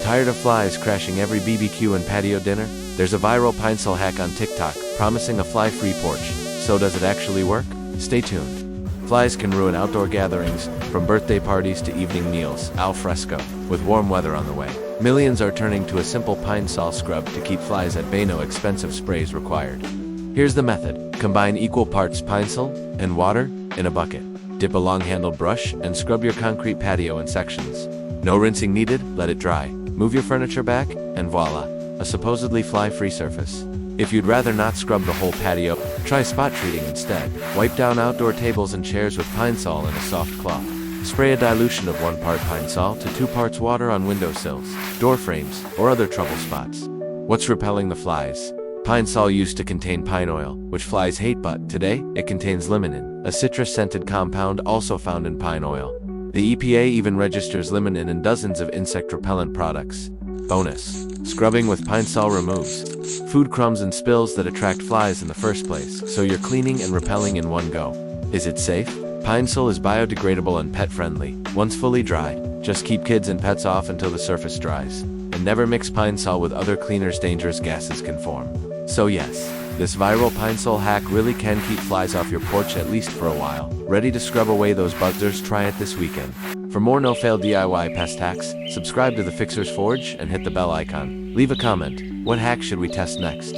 Tired of flies crashing every BBQ and patio dinner? There's a viral Pine-Sol hack on TikTok, promising a fly-free porch. So does it actually work? Stay tuned. Flies can ruin outdoor gatherings, from birthday parties to evening meals, al fresco, with warm weather on the way. Millions are turning to a simple Pine-Sol scrub to keep flies at bay. No expensive sprays required. Here's the method. Combine equal parts Pine-Sol and water in a bucket. Dip a long-handled brush and scrub your concrete patio in sections. No rinsing needed, let it dry. Move your furniture back, and voila, a supposedly fly-free surface. If you'd rather not scrub the whole patio, try spot treating instead. Wipe down outdoor tables and chairs with Pine-Sol in a soft cloth. Spray a dilution of 1 part Pine-Sol to 2 parts water on windowsills, door frames, or other trouble spots. What's repelling the flies? Pine-Sol used to contain pine oil, which flies hate, but today, it contains limonene, a citrus-scented compound also found in pine oil. The EPA even registers limonene in dozens of insect repellent products. Bonus: scrubbing with Pine-Sol removes food crumbs and spills that attract flies in the first place, so you're cleaning and repelling in one go. Is it safe? Pine-Sol is biodegradable and pet-friendly. Once fully dried, just keep kids and pets off until the surface dries. And never mix Pine-Sol with other cleaners. Dangerous gases can form. So yes, this viral Pine-Sol hack really can keep flies off your porch at least for a while. Ready to scrub away those buggers? Try it this weekend. For more no-fail DIY pest hacks, subscribe to the Fixer's Forge and hit the bell icon. Leave a comment. What hack should we test next?